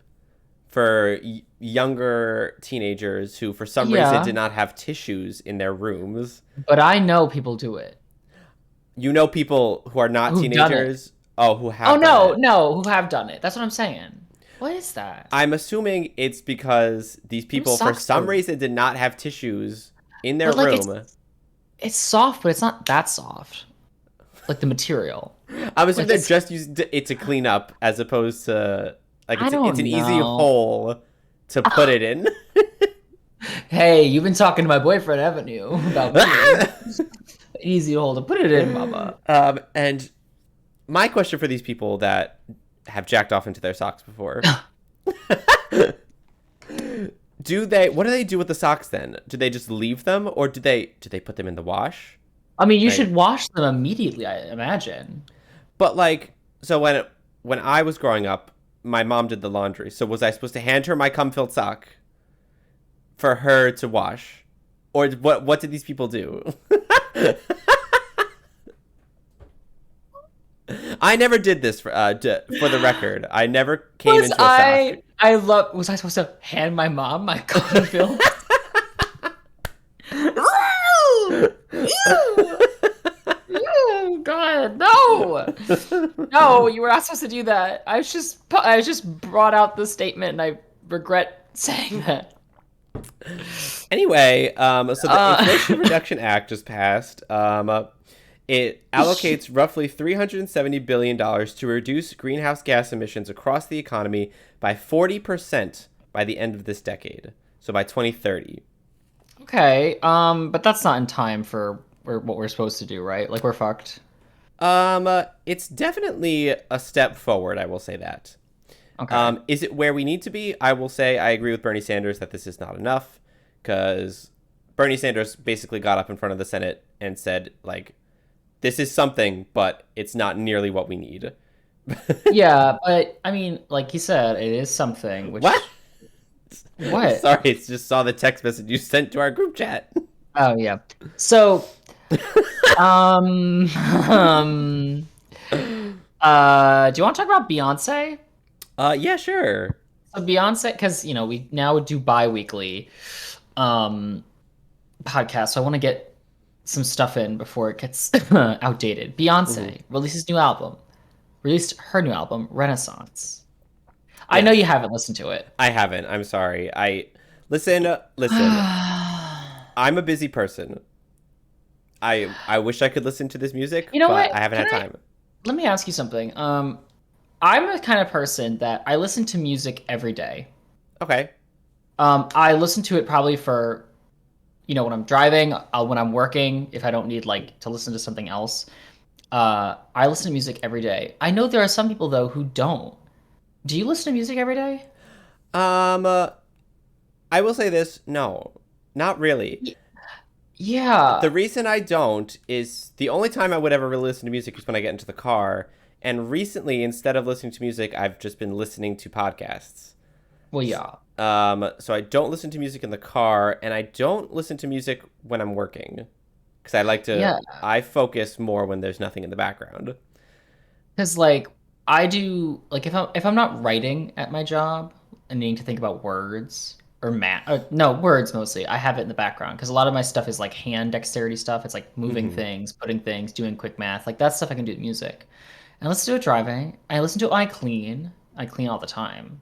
for younger teenagers who, for some reason, Yeah, did not have tissues in their rooms. but I know people do it. You know, people who are not Who've done it. teenagers, oh, who Oh have done no, it. no, who have done it. That's what I'm saying. What is that? I'm assuming it's because these Them people, for socks some are, reason, did not have tissues in their but like room. it's soft, but it's not that soft. Like the material. I'm assuming Like they're it's just using it to clean up, as opposed to like I it's an don't easy know. hole to put it in. Hey, you've been talking to my boyfriend, haven't you? About me. Easy to hold to put it in, mama. And my question for these people that have jacked off into their socks before: what do they do with the socks then? Do they just leave them, or do they put them in the wash? I mean, you Like, should wash them immediately, I imagine. but like, so when I was growing up, my mom did the laundry. So was I supposed to hand her my cum-filled sock for her to wash, or what did these people do? I never did this for the record. I never came Was into a sock. I love was I supposed to hand my mom my cotton field? Oh God, no. No, you were not supposed to do that. I just brought out the statement and I regret saying that. Anyway, so the Uh Inflation Reduction Act just passed. It allocates roughly $370 billion to reduce greenhouse gas emissions across the economy by 40% by the end of this decade. So by 2030. Okay. But that's not in time for what we're supposed to do, right? Like we're fucked. It's definitely a step forward, I will say that. Okay. Is it where we need to be? I will say I agree with Bernie Sanders that this is not enough because Bernie Sanders basically got up in front of the Senate and said, like, this is something, but it's not nearly what we need. Yeah, but I mean, like you said, it is something What? which what? Sorry, it's just saw the text message you sent to our group chat. Oh yeah. So, um, do you want to talk about Beyonce? Yeah, sure. So Beyonce, because we now do bi-weekly um podcasts, so I want to get some stuff in before it gets outdated. Hmm. Beyonce released her new album, Renaissance. I know you Yes, haven't listened to it. I haven't. I'm sorry. I listen. I'm a busy person. I wish I could listen to this music, You know but what? I haven't had time. Let me ask you something. I'm the kind of person that I listen to music every day. Okay. I listen to it probably for, when I'm driving, when I'm working, if I don't need like to listen to something else. I listen to music every day. I know there are some people though who don't. Do you listen to music every day? Um, uh, I will say this. No, not really. Y- Yeah. The reason I don't is the only time I would ever really listen to music is when I get into the car. And recently, instead of listening to music, I've just been listening to podcasts. Well, yeah. So I don't listen to music in the car, and I don't listen to music when I'm working because Yeah. I focus more when there's nothing in the background. Because like I do like if I'm not writing at my job and needing to think about words or math, no words mostly, I have it in the background because a lot of my stuff is like hand dexterity stuff. It's like moving Hmm. things, putting things, doing quick math, like that stuff I can do with music. And I listen to it driving. I listen to it when I clean. I clean all the time.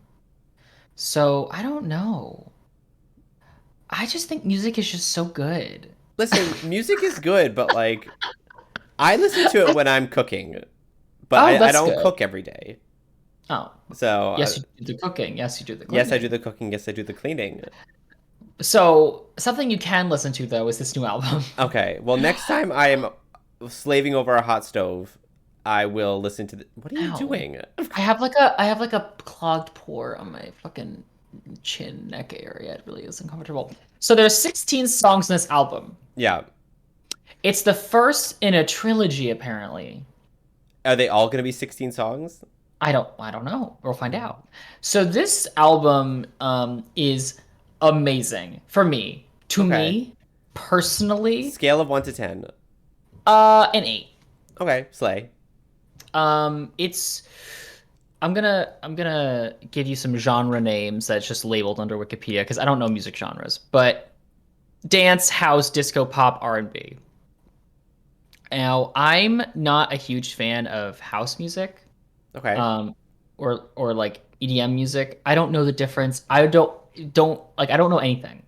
So I don't know. I just think music is just so good. Listen, music is good, but like I listen to it when I'm cooking, but Oh, I that's don't good. cook every day. Oh, So yes, you do the cooking. Yes, you do the yes, I do cleaning. the cooking. Yes, I do the cleaning. So something you can listen to though is this new album. Okay. Well, next time I am slaving over a hot stove, I will listen to the. What are you Ow. doing? I have like a clogged pore on my fucking chin neck area. It really is uncomfortable. So there's 16 songs in this album. Yeah. It's the first in a trilogy, apparently. Are they all going to be 16 songs? I don't know. We'll find out. So this album is amazing for me. To Okay. me, personally, Scale of 1 to 10. an 8. Okay. Slay. It's I'm gonna give you some genre names that's just labeled under Wikipedia because I don't know music genres, but dance, house, disco, pop, R&B. Now, I'm not a huge fan of house music, Okay. um, or like EDM music. I don't know the difference. I don't know anything.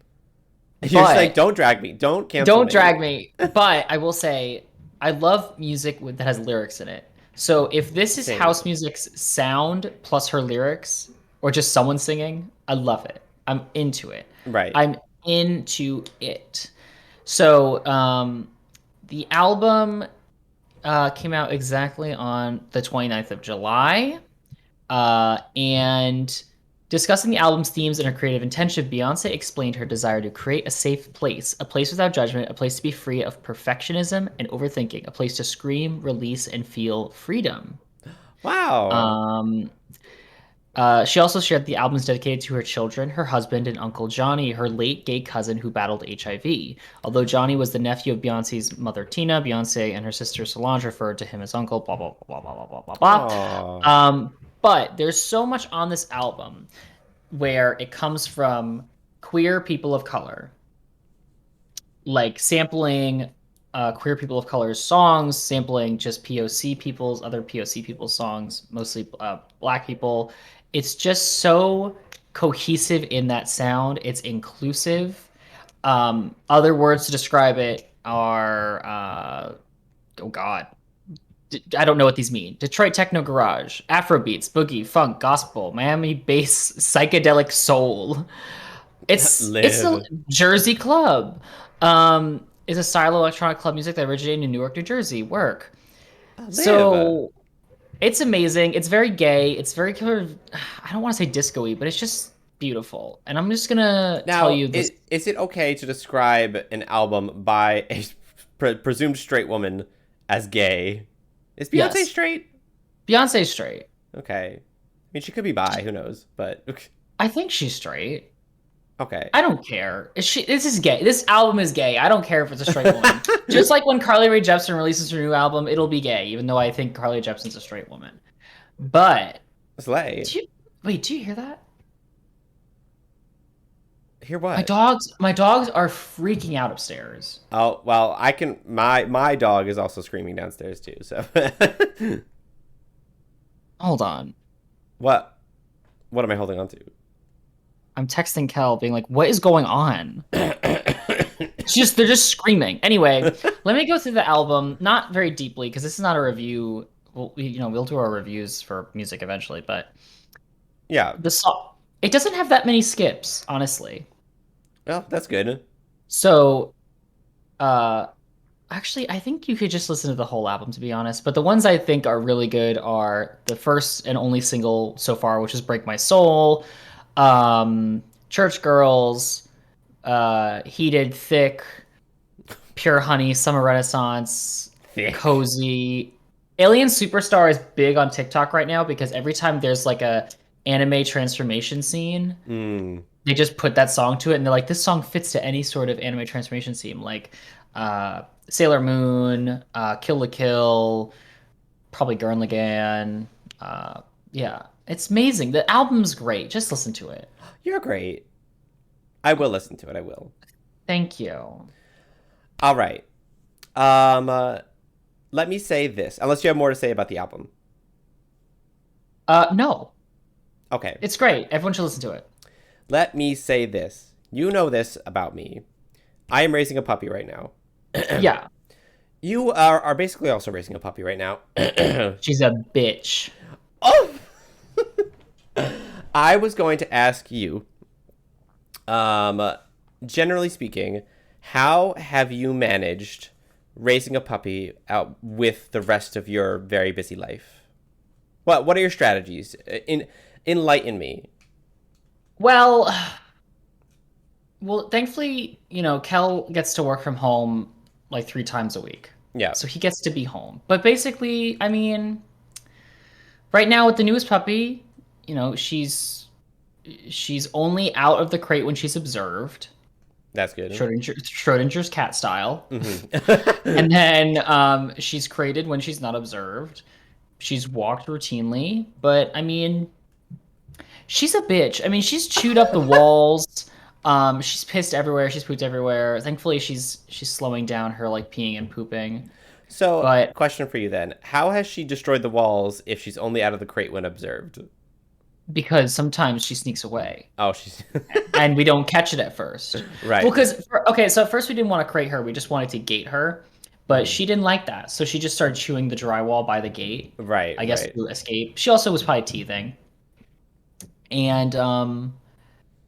You're just like, But don't drag me. Don't cancel don't me. drag me. But I will say I love music that has lyrics in it. So if this is Same. house music's sound plus her lyrics, or just someone singing, I love it. I'm into it. Right. I'm into it. So the album came out exactly on the 29th of July. And discussing the album's themes and her creative intention, Beyonce explained her desire to create a safe place, a place without judgment, a place to be free of perfectionism and overthinking, a place to scream, release, and feel freedom. Wow. Um, she also shared the album is dedicated to her children, her husband, and Uncle Johnny, her late gay cousin who battled HIV. Although Johnny was the nephew of Beyonce's mother Tina, Beyonce and her sister Solange referred to him as uncle, blah, blah, blah, blah, blah, blah, blah, blah. Oh. But there's so much on this album where it comes from queer people of color, like sampling queer people of color's songs, sampling just other POC people's songs, mostly black people. It's just so cohesive in that sound. It's inclusive. Other words to describe it are, oh God, I don't know what these mean. Detroit techno garage, Afrobeats, boogie, funk, gospel, Miami bass, psychedelic soul. It's a Live. Jersey club. It's a style of electronic club music that originated in Newark, New Jersey. Work. Live. So it's amazing. It's very gay. It's very kind of, I don't want to say disco-y, but it's just beautiful. And I'm just gonna tell Now, you this. is it okay to describe an album by a presumed straight woman as gay? Is Beyonce Yes, straight? Beyonce's straight. Okay. I mean, she could be bi. Who knows? But I think she's straight. okay. I don't care. This is gay. This album is gay. I don't care if it's a straight woman. Just like when Carly Rae Jepsen releases her new album, it'll be gay, even though I think Carly Rae Jepsen's a straight woman. But Slay. do you wait, do you hear that? Hear My what? dogs, my dogs are freaking out upstairs. Oh well, I can. My dog is also screaming downstairs too. So Hold on. what? What am I holding on to? I'm texting Kel being like, what is going on? They're just screaming. Anyway, let me go through the album, not very deeply, because this is not a review. We'll do our reviews for music eventually, but Yeah. the song it doesn't have that many skips, honestly. Well, that's good. So, uh, actually, I think you could just listen to the whole album, to be honest. But the ones I think are really good are the first and only single so far, which is "Break My Soul," "Church Girls," "Heated," "Thick," "Pure Honey," "Summer Renaissance," Thick. "Cozy." Alien Superstar is big on TikTok right now because every time there's like a anime transformation scene, Mm. they just put that song to it and they're like, this song fits to any sort of anime transformation scene, like Sailor Moon, Kill la Kill, probably Gurren Lagann. Yeah, it's amazing. The album's great. Just listen to it. You're great. I will listen to it. I will. Thank you. All right. Um. Uh, Let me say this. Unless you have more to say about the album. No, Okay. it's great. Everyone should listen to it. Let me say this. You know this about me. I am raising a puppy right now. Yeah, You are basically also raising a puppy right now. she's a bitch. Oh! I was going to ask you, um, generally speaking, how have you managed raising a puppy out with the rest of your very busy life? What are your strategies? Enlighten me. Well, thankfully, Kel gets to work from home like 3 times a week. Yeah, So he gets to be home. But basically, I mean, right now with the newest puppy, she's only out of the crate when she's observed, that's good. Schrodinger's cat style. Hmm. And then she's crated when she's not observed. She's walked routinely, but I mean, she's a bitch. I mean, she's chewed up the walls. She's pissed everywhere. She's pooped everywhere. Thankfully, she's slowing down her like peeing and pooping. So, But question for you then: how has she destroyed the walls if she's only out of the crate when observed? because sometimes she sneaks away, Oh, she's and we don't catch it at first. Well, right. because okay, so at first we didn't want to crate her. We just wanted to gate her, but Mhm. she didn't like that, so she just started chewing the drywall by the gate. Right, I guess right. to escape. She also was probably teething, and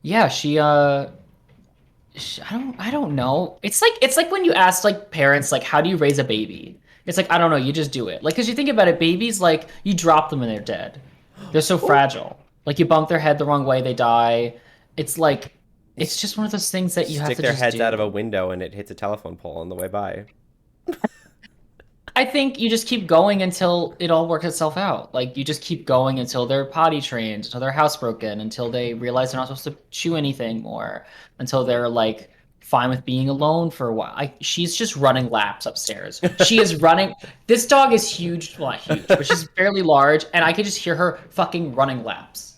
yeah, I don't know. It's like when you ask like parents like how do you raise a baby? It's like I don't know, you just do it. Like cuz you think about it, babies like you drop them and they're dead. They're so Oh, fragile. Like you bump their head the wrong way, they die. It's like you it's just one of those things that you have stick to their just heads out of a do. window and it hits a telephone pole on the way by. I think you just keep going until it all works itself out. Like you just keep going until they're potty trained, until they're housebroken, until they realize they're not supposed to chew anything more, until they're like fine with being alone for a while. She's just running laps upstairs. She is running. This dog is huge, well not huge, but she's fairly large, and I could just hear her fucking running laps.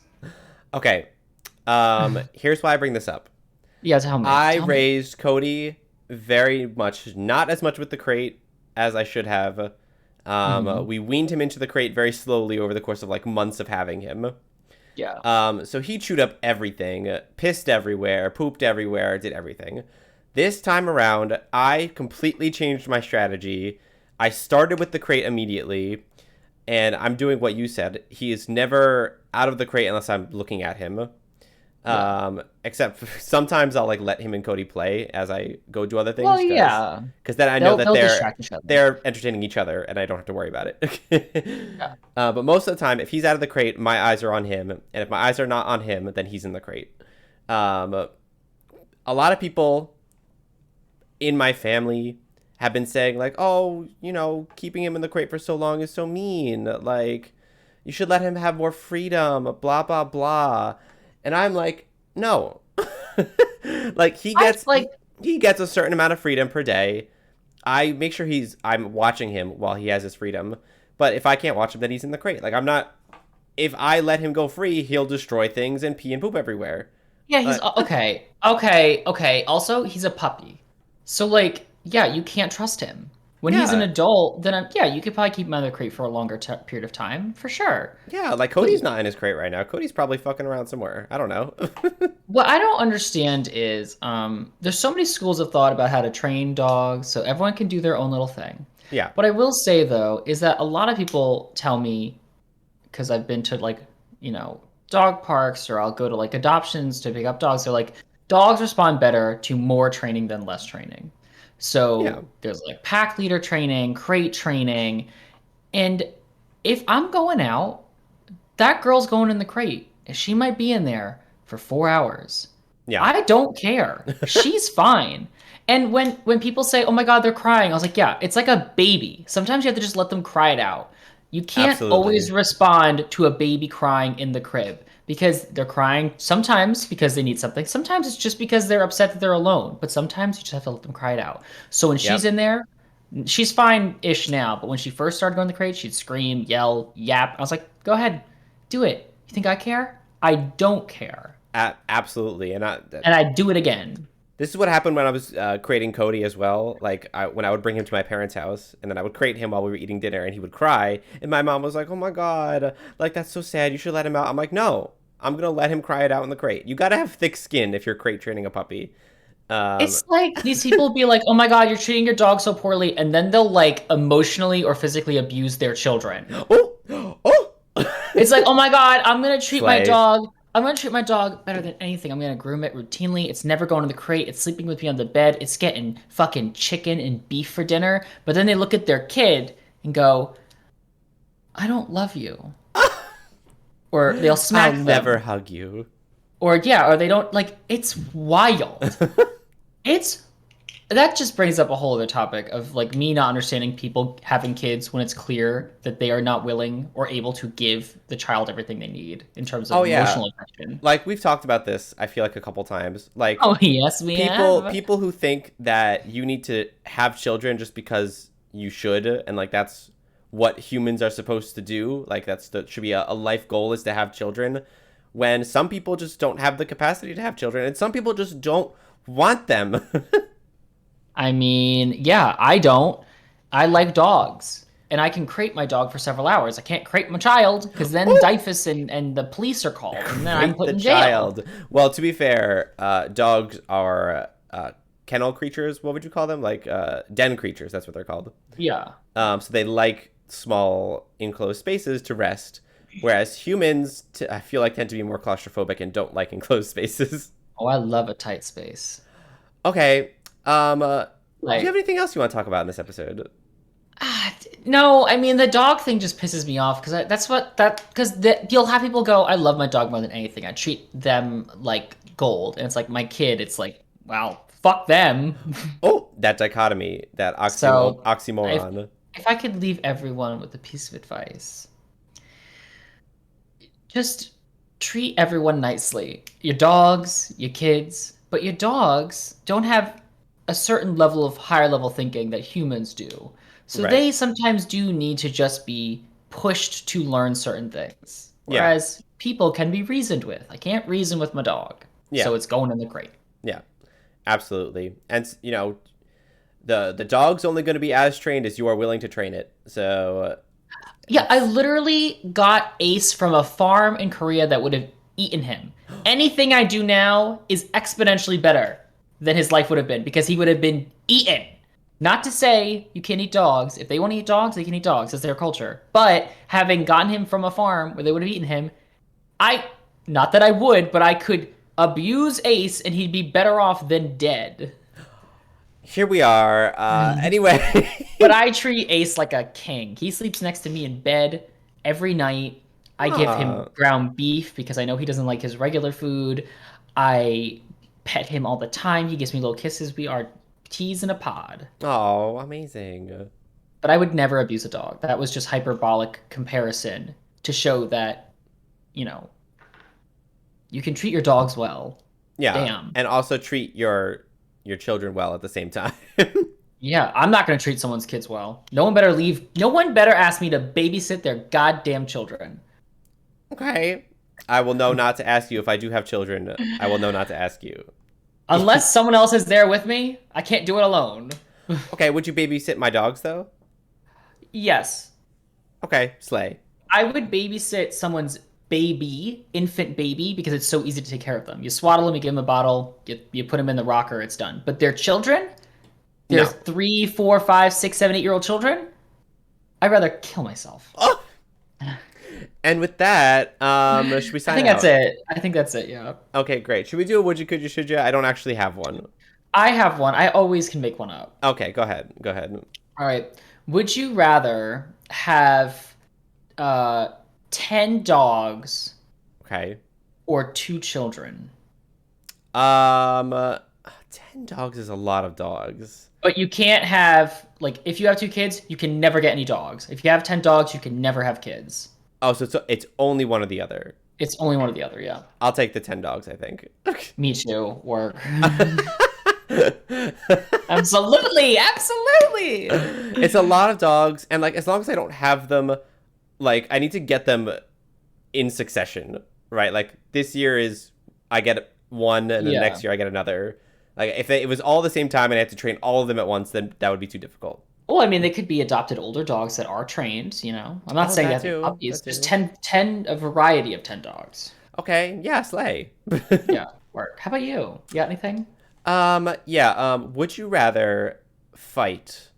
Okay. Here's why I bring this up. Yeah, tell me, I tell me. raised Cody very much, not as much with the crate as I should have. Hmm. We weaned him into the crate very slowly over the course of like months of having him. Yeah. So he chewed up everything, pissed everywhere, pooped everywhere, did everything. This time around, I completely changed my strategy. I started with the crate immediately, and I'm doing what you said. He is never out of the crate unless I'm looking at him. Yeah. Except sometimes I'll like let him and Cody play as I go do other Well, things yeah. because then I know that They'll distract each other. they're entertaining each other and I don't have to worry about it. Yeah. But most of the time, if he's out of the crate, my eyes are on him, and if my eyes are not on him, then he's in the crate. Um, a lot of people in my family have been saying like, oh, keeping him in the crate for so long is so mean. Like, you should let him have more freedom. Blah blah blah. And I'm like, no. Like I like he gets a certain amount of freedom per day. I make sure I'm watching him while he has his freedom. But if I can't watch him, then he's in the crate. Like I'm not. If I let him go free, he'll destroy things and pee and poop everywhere. yeah, he's But okay. Okay. Also, he's a puppy. So like, yeah, you can't trust him. When he's an yeah, adult, then yeah, you could probably keep him out of the crate for a longer period of time, for sure. yeah. Like But Cody's not in his crate right now. Cody's probably fucking around somewhere. I don't know. what I don't understand is there's so many schools of thought about how to train dogs, so everyone can do their own little thing. Yeah, What I will say though is that a lot of people tell me, because I've been to like, dog parks or I'll go to like adoptions to pick up dogs. They're like, dogs respond better to more training than less training. yeah, So there's like pack leader training, crate training. And if I'm going out, that girl's going in the crate. And she might be in there for 4 hours. yeah. I don't care. She's fine. And when people say, "Oh my God, they're crying," I was like, "Yeah, it's like a baby. Sometimes you have to just let them cry it out. You can't Absolutely. always respond to a baby crying in the crib because they're crying sometimes because they need something. Sometimes it's just because they're upset that they're alone. But sometimes you just have to let them cry it out. So when she's Yep. in there, she's fine-ish now. But when she first started going to the crate, she'd scream, yell, yap. I was like, "Go ahead, do it. You think I care? I don't care." Absolutely. And And I do it again. this is what happened when I was creating Cody as well. Like when I would bring him to my parents' house, and then I would crate him while we were eating dinner, and he would cry, and my mom was like, "Oh my god, like that's so sad. You should let him out." I'm like, "No, I'm gonna let him cry it out in the crate. You gotta have thick skin if you're crate training a puppy." Um, It's like these people be like, "Oh my God, you're treating your dog so poorly," and then they'll like emotionally or physically abuse their children. oh, oh, It's like, "Oh my God, I'm gonna treat my slay. dog. I'm gonna treat my dog better than anything. I'm gonna groom it routinely. It's never going to the crate. It's sleeping with me on the bed. It's getting fucking chicken and beef for dinner." But then they look at their kid and go, "I don't love you," or they'll I'll smack never them, hug you. or yeah, or they don't like. It's wild. It's that just brings up a whole other topic of like me not understanding people having kids when it's clear that they are not willing or able to give the child everything they need in terms of Oh yeah, emotional affection. like we've talked about this. I feel like a couple times. Like Oh yes, we have. people who think that you need to have children just because you should, and like that's what humans are supposed to do, like that's the should be a life goal is to have children, when some people just don't have the capacity to have children and some people just don't want them. I mean, yeah, I don't. I like dogs, and I can crate my dog for several hours. I can't crate my child because then Oh, DIFUS and the police are called, and then I'm great put the in jail. child. Well, to be fair, dogs are kennel creatures. What would you call them? Like den creatures, that's what they're called. Yeah. So they like small enclosed spaces to rest, whereas humans, I feel like, tend to be more claustrophobic and don't like enclosed spaces. Oh, I love a tight space. Okay. Do you have Like, anything else you want to talk about in this episode? no, I mean the dog thing just pisses me off because that's what that because you'll have people go, "I love my dog more than anything. I treat them like gold," and it's like my kid. It's like, wow, fuck them. Oh, that dichotomy, that So if oxymoron. if I could leave everyone with a piece of advice, just treat everyone nicely. Your dogs, your kids, but your dogs don't have a certain level of higher level thinking that humans do. So Right. they sometimes do need to just be pushed to learn certain things. Yeah. Whereas people can be reasoned with. I can't reason with my dog. Yeah. So it's going in the crate. Yeah. Absolutely. And the dog's only going to be as trained as you are willing to train it. So Yeah, I literally got Ace from a farm in Korea that would have eaten him. Anything I do now is exponentially better than his life would have been because he would have been eaten. Not to say you can't eat dogs. If they want to eat dogs, they can eat dogs. That's their culture. But having gotten him from a farm where they would have eaten him, I, not that I would, but I could Abuse Ace and he'd be better off than dead. Here we are. Anyway. But I treat Ace like a king. He sleeps next to me in bed every night. I give him Aw. ground beef because I know he doesn't like his regular food. I pet him all the time. He gives me little kisses. We are teas in a pod. Oh, amazing. But I would never abuse a dog. That was just hyperbolic comparison to show that, you know, you can treat your dogs well. Yeah, Damn. and also treat your children well at the same time. Yeah, I'm not going to treat someone's kids well. No one better leave. No one better ask me to babysit their goddamn children. Okay. I will know not to ask you if I do have children. I will know not to ask you. Unless someone else is there with me, I can't do it alone. Okay, would you babysit my dogs though? Yes, Okay, slay. I would babysit someone's baby, infant baby, because it's so easy to take care of them. You swaddle them, you give them a bottle, you put them in the rocker, it's done. But their children, their No. 3, 4, 5, 6, 7, 8-year-old children, I'd rather kill myself. Oh! And with that, should we I sign think that's out? it. I think that's it, yeah. Okay, great. Should we do a would you, could you, should you? I don't actually have one. I have one. I always can make one up. Okay, go ahead. Go ahead. All right. Would you rather have uh 10 dogs Okay. or 2 children? Um, uh, 10 dogs is a lot of dogs. But you can't have like if you have 2 kids, you can never get any dogs. If you have 10 dogs, you can never have kids. Oh, so it's only one or the other. It's only one or the other, yeah. I'll take the 10 dogs, I think. Me too. Work. Absolutely, absolutely. It's a lot of dogs, and like as long as I don't have them, like I need to get them in succession, right? Like this year is I get one, and then Yeah. next year I get another. Like if it was all the same time and I had to train all of them at once, then that would be too difficult. Well, I mean, they could be adopted older dogs that are trained, you know. I'm not Oh, saying you that have to be too. puppies. That Just too. 10, a variety of 10 dogs. Okay, yeah, slay. Yeah, work. How about you? You got anything? Yeah, would you rather fight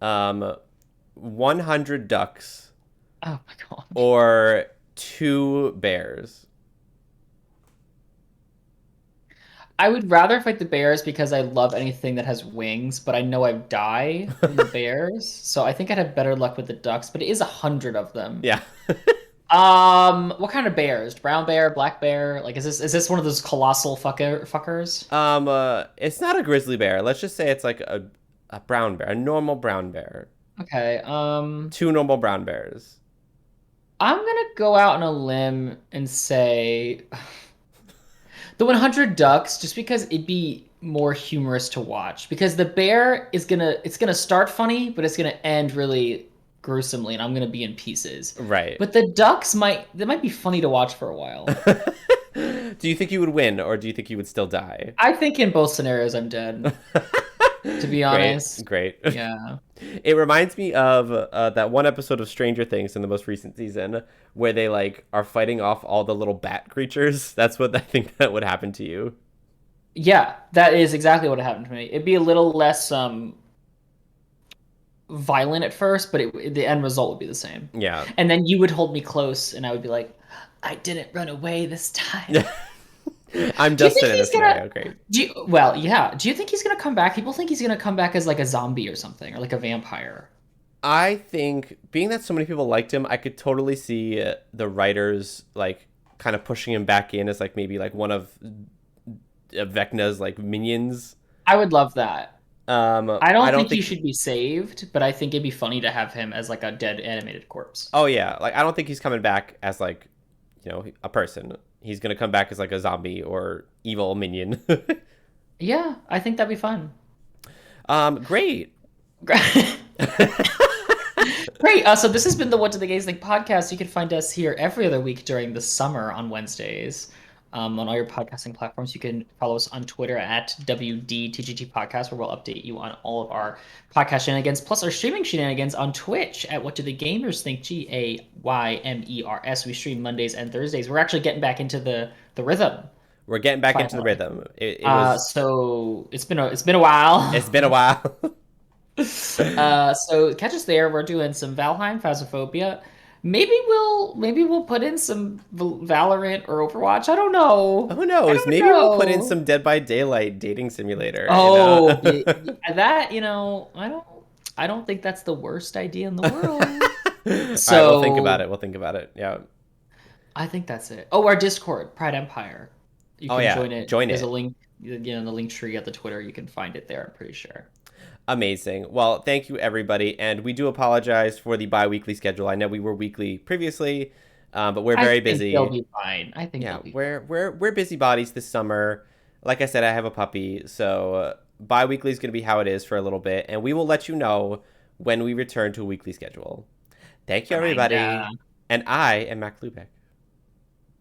100 ducks Oh my God. or 2 bears? I would rather fight the bears because I love anything that has wings, but I know I'd die from the bears. So I think I'd have better luck with the ducks, but it is 100 of them. Yeah. What kind of bears? Brown bear, black bear? Like, is this one of those colossal fuckers? It's not a grizzly bear. Let's just say it's like a brown bear, a normal brown bear. Okay. 2 normal brown bears. I'm gonna go out on a limb and say the 100 ducks, just because it'd be more humorous to watch. Because the bear it's gonna start funny, but it's gonna end really gruesomely, and I'm gonna be in pieces. Right. But the ducks might be funny to watch for a while. Do you think you would win, or do you think you would still die? I think in both scenarios I'm dead, to be Great, honest. great. Yeah. It reminds me of that one episode of Stranger Things in the most recent season where they like are fighting off all the little bat creatures. That's what I think that would happen to you. Yeah, that is exactly what happened to me. It'd be a little less violent at first, but the end result would be the same. Yeah. And then you would hold me close, and I would be like, "I didn't run away this time." I'm Do you Dustin think in this he's gonna? scenario. Great. Well, yeah. Do you think he's gonna come back? People think he's gonna come back as like a zombie or something, or like a vampire. I think being that so many people liked him, I could totally see the writers like kind of pushing him back in as like maybe like one of Vecna's like minions. I would love that. I I don't don't think he think. should be saved, but I think it'd be funny to have him as like a dead animated corpse. Oh yeah, like I don't think he's coming back as like a person. He's gonna come back as like a zombie or evil minion. Yeah, I think that'd be fun. Great. Great. So this has been the What Do the Gays Think podcast. You can find us here every other week during the summer on Wednesdays. On all your podcasting platforms, you can follow us on Twitter at WDTGT Podcast, where we'll update you on all of our podcast shenanigans, plus our streaming shenanigans on Twitch at What Do the Gamers Think, GAYMERS. We stream Mondays and Thursdays. We're actually getting back into the rhythm. We're getting back into the Finally. rhythm. It was. So it's been a while. It's been a while. So catch us there. We're doing some Valheim, Phasmophobia, maybe we'll put in some Valorant or Overwatch. I don't know. Who I knows? don't Maybe we'll put in know. some Dead by Daylight dating simulator, you know? Oh, yeah, that, I don't think that's the worst idea in the world. All right, we'll think about So it. We'll think about it. Yeah. I think that's it. Oh, our Discord, Pride Empire. You Oh can yeah, join it. join There's a it. link, in the link tree at the Twitter. You can find it there, I'm pretty sure. Amazing. Well, thank you everybody, and we do apologize for the bi-weekly schedule. I know we were weekly previously, but we're I very think they'll busy. be fine. I think they'll Yeah, be fine. we're busybodies this summer. Like I said, I have a puppy, so bi-weekly is going to be how it is for a little bit, and we will let you know when we return to a weekly schedule. Thank you, Reminder. everybody, and I am Mac Lubeck.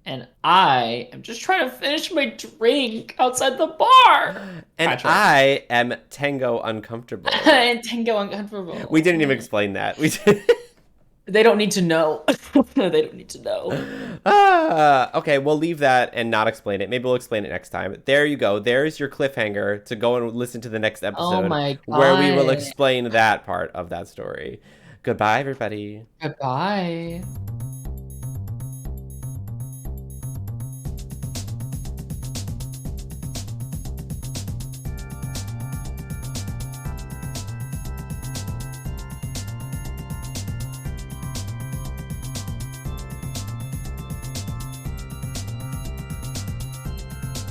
And I am just trying to finish my drink outside the bar. And Patrick. I am Tango Uncomfortable. And Tango We uncomfortable. didn't even explain that. We did. They don't need to know. They don't need to know. Okay, we'll leave that and not explain it. Maybe we'll explain it next time. There you go. There's your cliffhanger to go and listen to the next Oh episode my where we will God. explain that part of that story. Goodbye, everybody. Goodbye.